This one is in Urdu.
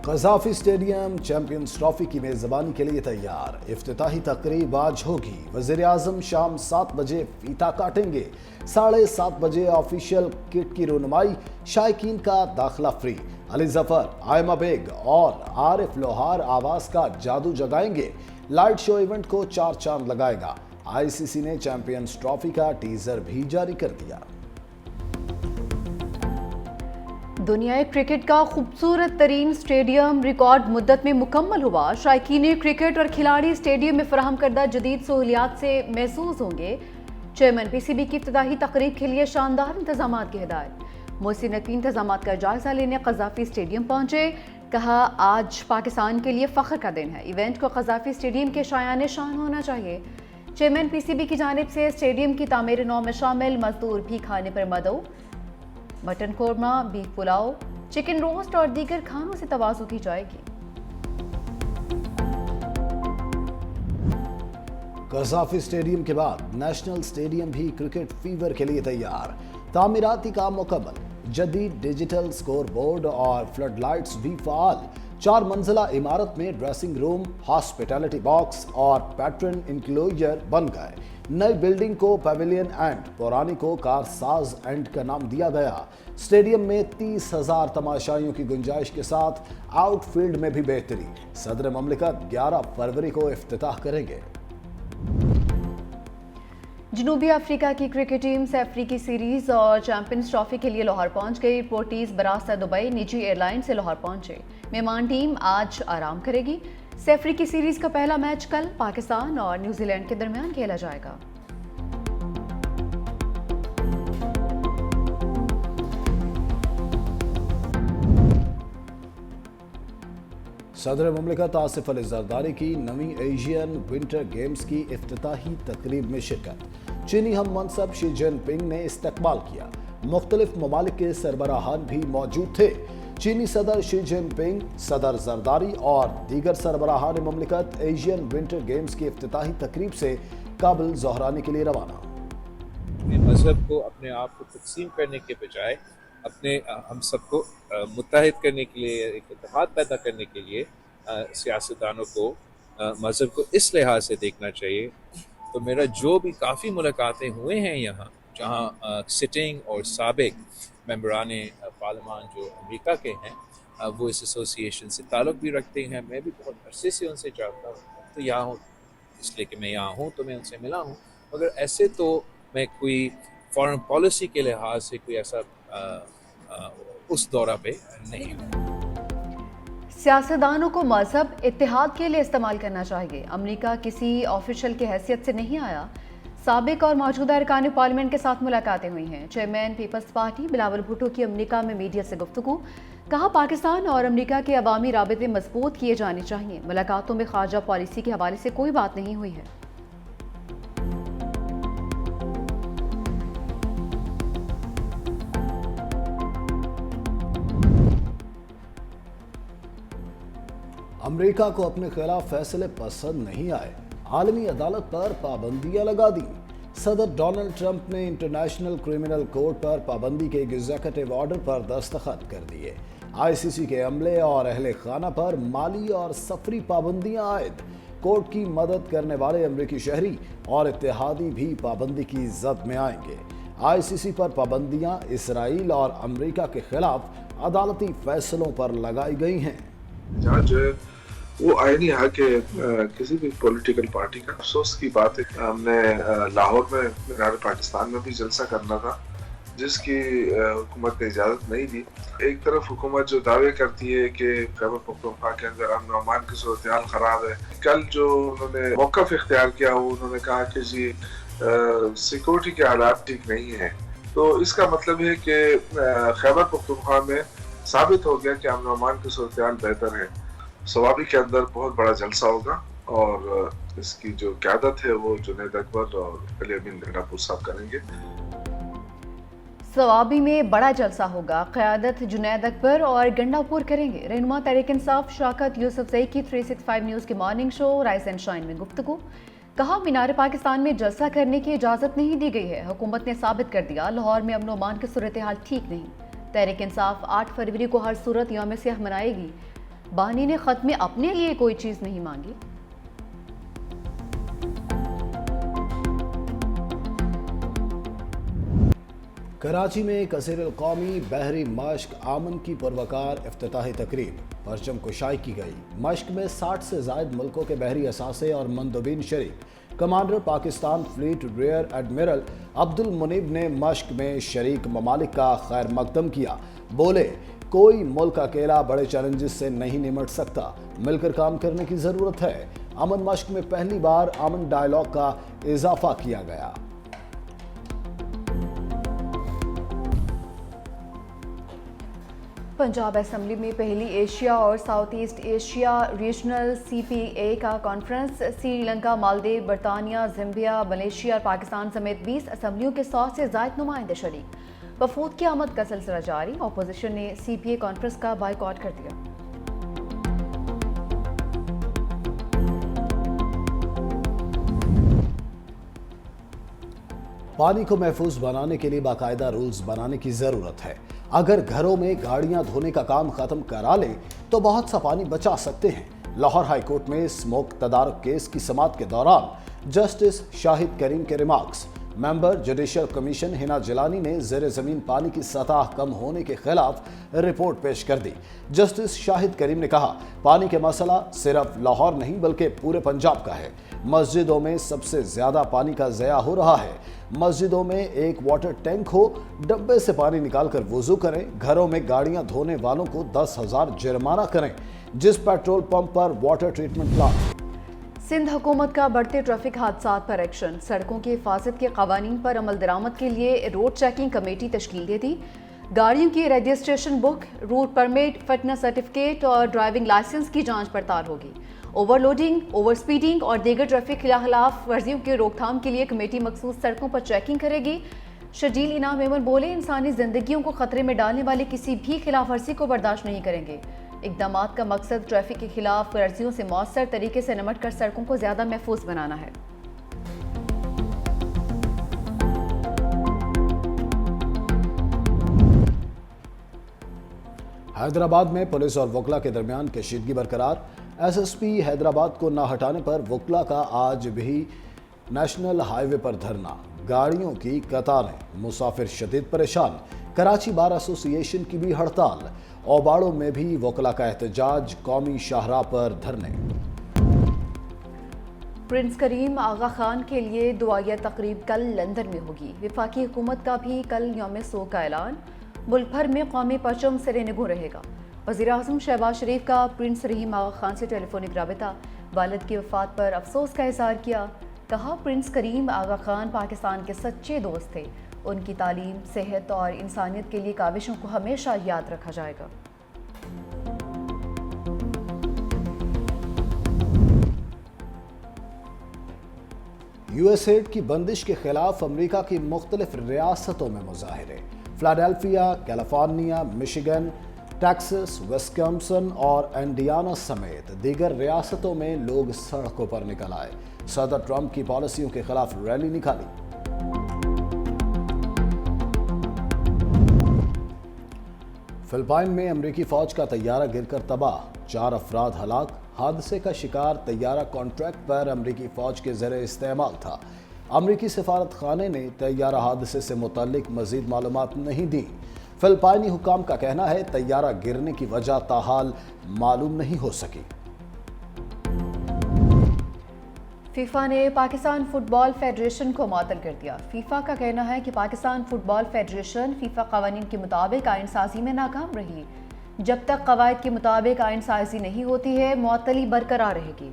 قذافی اسٹیڈیم چیمپئنز ٹرافی کی میزبانی کے لیے تیار۔ افتتاحی تقریب آج ہوگی۔ وزیر اعظم شام 7 بجے فیتا کاٹیں گے۔ 7:30 بجے آفیشیل کٹ کی رونمائی، شائقین کا داخلہ فری۔ علی ظفر، آئمہ بیگ اور عارف لوہار آواز کا جادو جگائیں گے۔ لائٹ شو ایونٹ کو 4 چاند لگائے گا۔ ICC نے چیمپئنز ٹرافی کا ٹیزر بھی جاری کر دیا۔ دنیا کرکٹ کا خوبصورت ترین اسٹیڈیم ریکارڈ مدت میں مکمل ہوا۔ شائقین کرکٹ اور کھلاڑی اسٹیڈیم میں فراہم کردہ جدید سہولیات سے محظوظ ہوں گے۔ چیئرمین PCB کی افتتاحی تقریب کے لیے شاندار انتظامات کی ہدایت۔ محسن نقوی انتظامات کا جائزہ لینے قذافی اسٹیڈیم پہنچے، کہا آج پاکستان کے لیے فخر کا دن ہے۔ ایونٹ کو قذافی اسٹیڈیم کے شایان شان ہونا چاہیے۔ چیئرمین PCB کی جانب سے اسٹیڈیم کی تعمیر نو میں شامل مزدور بھی کھانے پر مدعو۔ Mutton korma, beef pulao, chicken roast اور دیگر کھانوں سے تواضع کی جائے گی۔ قذافی اسٹیڈیم کے بعد نیشنل اسٹیڈیم بھی کرکٹ فیور کے لیے تیار۔ تعمیراتی کام مکمل، جدید ڈیجیٹل سکور بورڈ اور فلڈ لائٹس بھی فعال۔ 4 منزلہ عمارت میں ڈریسنگ روم، ہاسپٹیلٹی باکس اور پیٹرن انکلوجر بن گئے۔ نئی بلڈنگ کو پیویلین اینڈ، پرانی کو کار ساز اینڈ کا نام دیا گیا۔ اسٹیڈیم میں 30,000 تماشائیوں کی گنجائش کے ساتھ آؤٹ فیلڈ میں بھی بہتری۔ صدر مملکت 11 فروری کو افتتاح کریں گے۔ جنوبی افریقہ کی کرکٹ ٹیم سے افریقی سیریز اور چیمپئنز ٹرافی کے لیے لاہور پہنچ گئی۔ پورٹیز براستہ دبئی نجی ایئر لائن سے لاہور پہنچے۔ مہمان ٹیم آج آرام کرے گی۔ سے افریقی سیریز کا پہلا میچ کل پاکستان اور نیوزی لینڈ کے درمیان کھیلا جائے گا۔ صدر مملکت آصف علی زرداری کی نویں ایشین ونٹر گیمز کی افتتاحی تقریب میں شرکت۔ چینی ہم منصب شی جن پنگ نے استقبال کیا۔ مختلف ممالک کے سربراہان بھی موجود تھے۔ چینی صدر شی جن پنگ، صدر زرداری اور دیگر سربراہان مملکت ایشین ونٹر گیمز کی افتتاحی تقریب سے کابل ظہرانے کے لیے روانہ۔ مذہب کو اپنے آپ کو تقسیم کرنے کے بجائے ہم سب کو متحد کرنے کے لیے، ایک اتحاد پیدا کرنے کے لیے سیاستدانوں کو مذہب کو اس لحاظ سے دیکھنا چاہیے۔ تو میرا جو بھی کافی ملاقاتیں ہوئے ہیں یہاں، جہاں سٹنگ اور سابق ممبران پارلیمان جو امریکہ کے ہیں وہ اس ایسوسی ایشن سے تعلق بھی رکھتے ہیں۔ میں بھی بہت عرصے سے ان سے جانتا ہوں، تو یہاں ہوں اس لیے کہ میں یہاں ہوں تو میں ان سے ملا ہوں، مگر ایسے تو میں کوئی فارن پالیسی کے لحاظ سے کوئی ایسا اس دورہ پہ نہیں ہوں۔ سیاستدانوں کو مذہب اتحاد کے لیے استعمال کرنا چاہیے۔ امریکہ کسی آفیشل کی حیثیت سے نہیں آیا۔ سابق اور موجودہ ارکان پارلیمنٹ کے ساتھ ملاقاتیں ہوئی ہیں۔ Chairman peoples party Bilawal Bhutto کی امریکہ میں میڈیا سے گفتگو، کہا پاکستان اور امریکہ کے عوامی رابطے مضبوط کیے جانے چاہیے۔ ملاقاتوں میں خارجہ پالیسی کے حوالے سے کوئی بات نہیں ہوئی ہے۔ امریکہ کو اپنے خلاف فیصلے پسند نہیں آئے، عالمی عدالت پر پابندیاں لگا دیں۔ صدر ڈونلڈ ٹرمپ نے انٹرنیشنل کرمنل کورٹ پر پابندی کے ایک ایگزیکٹو آرڈر پر دستخط کر دیے۔ ICC کے عملے اور اہل خانہ پر مالی اور سفری پابندیاں عائد۔ کورٹ کی مدد کرنے والے امریکی شہری اور اتحادی بھی پابندی کی زد میں آئیں گے۔ ICC پر پابندیاں اسرائیل اور امریکہ کے خلاف عدالتی فیصلوں پر لگائی گئی ہیں۔ جہاں جو ہے وہ آئینی حق ہے کسی بھی پولیٹیکل پارٹی کا۔ افسوس کی بات ہے، ہم نے لاہور میں مینار پاکستان میں بھی جلسہ کرنا تھا، جس کی حکومت نے اجازت نہیں دی۔ ایک طرف حکومت جو دعوے کرتی ہے کہ خیبر پختونخوا کے اندر امن و امان کی صورتحال خراب ہے، کل جو انہوں نے موقف اختیار کیا وہ انہوں نے کہا کہ جی سیکورٹی کے حالات ٹھیک نہیں ہیں۔ تو اس کا مطلب ہے کہ خیبر پختونخوا میں ثابت ہو گیا کہ امن و امان کی صورتحال بہتر ہے۔ صوابی کے اندر بہت بڑا جلسہ ہوگا اور اس کی جو قیادت ہے وہ جنید اکبر اور علی امین گنڈا پور صاحب کریں گے۔ صوابی میں بڑا جلسہ ہوگا، قیادت جنید اکبر اور گنڈا پور کریں گے۔ رہنما تحریک انصاف شوکت یوسف زئی کی 365 نیوز کی morning show rise and shine میں گفتگو، کہا مینار پاکستان میں جلسہ کرنے کی اجازت نہیں دی گئی ہے۔ حکومت نے ثابت کر دیا لاہور میں امن و امان کی صورتحال ٹھیک نہیں۔ تحریک انصاف 8 فروری کو ہر صورت یوم سیاہ منائے گی۔ بانی نے خط میں اپنے لیے کوئی چیز نہیں مانگی۔ کراچی میں کثیر القومی بحری مشق آمن کی پروقار افتتاحی تقریب پرچم کشائی کی گئی۔ مشق میں 60 سے زائد ملکوں کے بحری اثاثے اور مندوبین شریک۔ Commander Pakistan fleet rear admiral Abdul Munib نے مشق میں شریک ممالک کا خیر مقدم کیا۔ بولے، کوئی ملک اکیلا بڑے چیلنجز سے نہیں نمٹ سکتا، مل کر کام کرنے کی ضرورت ہے۔ امن مشق میں پہلی بار امن ڈائیلاگ کا اضافہ کیا گیا۔ پنجاب اسمبلی میں پہلی ایشیا اور South East Asia regional CPA کا کانفرنس۔ سری لنکا، مالدیو، برطانیہ، زمبیا، ملیشیا اور پاکستان سمیت 20 اسمبلیوں کے 100 سے زائد نمائندے شریک۔ وفود کی آمد کا سلسلہ جاری، اپوزیشن نے CPA کانفرنس کا بائیکاٹ کر دیا۔ پانی کو محفوظ بنانے کے لیے باقاعدہ رولز بنانے کی ضرورت ہے۔ اگر گھروں میں گاڑیاں دھونے کا کام ختم کرا لیں تو بہت سا پانی بچا سکتے ہیں۔ لاہور ہائی کورٹ میں اسموک تدارک کیس کی سماعت کے دوران جسٹس شاہد کریم کے ریمارکس۔ ممبر جوڈیشل کمیشن ہنا جیلانی نے زیر زمین پانی کی سطح کم ہونے کے خلاف رپورٹ پیش کر دی۔ جسٹس شاہد کریم نے کہا، پانی کے مسئلہ صرف لاہور نہیں بلکہ پورے پنجاب کا ہے۔ مسجدوں میں سب سے زیادہ پانی کا ضیاع ہو رہا ہے۔ مسجدوں میں ایک واٹر ٹینک ہو، ڈبے سے پانی نکال کر وضو کریں۔ گھروں میں گاڑیاں دھونے والوں کو 10,000 جرمانہ کریں۔ جس پیٹرول پمپ پر واٹر ٹریٹمنٹ پلانٹ۔ سندھ حکومت کا بڑھتے ٹریفک حادثات پر ایکشن۔ سڑکوں کی حفاظت کے قوانین پر عمل درآمد کے لیے روڈ چیکنگ کمیٹی تشکیل دے دی۔ گاڑیوں کی رجسٹریشن بک، روٹ پرمٹ، فٹنس سرٹیفکیٹ اور ڈرائیونگ لائسنس کی جانچ پڑتال ہوگی۔ اوور لوڈنگ، اوور سپیڈنگ اور دیگر ٹریفک خلاف ورزیوں کی روک تھام کے لیے کمیٹی مخصوص سڑکوں پر چیکنگ کرے گی۔ شجیل انعام ایمن بولے، انسانی زندگیوں کو خطرے میں ڈالنے والی کسی بھی خلاف ورزی کو برداشت نہیں کریں گے۔ اقدامات کا مقصد ٹریفک کے خلاف ورزیوں سے مؤثر طریقے سے نمٹ کر سڑکوں کو زیادہ محفوظ بنانا ہے۔ حیدرآباد میں پولیس اور وکلا کے درمیان کشیدگی برقرار۔ SSP حیدرآباد کو نہ ہٹانے پر وکلا کا آج بھی نیشنل ہائی وے پر دھرنا۔ گاڑیوں کی قطاریں، مسافر شدید پریشان۔ کراچی بار ایسوسی ایشن کی بھی ہڑتال۔ اوباڑوں میں بھی وکلا کا احتجاج، قومی شاہراہ پر دھرنے۔ پرنس کریم آغا خان کے لیے دعائیہ تقریب کل لندن میں ہوگی۔ وفاقی حکومت کا بھی کل یوم سوگ کا اعلان۔ ملک بھر میں قومی پرچم سرے نگوں رہے گا۔ وزیر اعظم شہباز شریف کا پرنس رحیم آغا خان سے ٹیلی فونک رابطہ۔ والد کی وفات پر افسوس کا اظہار کیا۔ کہا، پرنس کریم آغا خان پاکستان کے سچے دوست تھے۔ ان کی تعلیم، صحت اور انسانیت کے لیے کاوشوں کو ہمیشہ یاد رکھا جائے گا۔ USAID کی بندش کے خلاف امریکہ کی مختلف ریاستوں میں مظاہرے۔ Philadelphia, California, Michigan, Texas, Wisconsin اور انڈیانا سمیت دیگر ریاستوں میں لوگ سڑکوں پر نکل آئے۔ صدر ٹرمپ کی پالیسیوں کے خلاف ریلی نکالی۔ فلپائن میں امریکی فوج کا طیارہ گر کر تباہ، 4 افراد ہلاک۔ حادثے کا شکار طیارہ کانٹریکٹ پر امریکی فوج کے زیر استعمال تھا۔ امریکی سفارت خانے نے طیارہ حادثے سے متعلق مزید معلومات نہیں دیں۔ فلپائنی حکام کا کہنا ہے طیارہ گرنے کی وجہ تاحال معلوم نہیں ہو سکی۔ فیفا نے پاکستان فٹ بال فیڈریشن کو معطل کر دیا۔ فیفا کا کہنا ہے کہ پاکستان فٹ بال فیڈریشن فیفا قوانین کے مطابق آئین سازی میں ناکام رہی۔ جب تک قواعد کے مطابق آئین سازی نہیں ہوتی ہے، معطلی برقرار رہے گی۔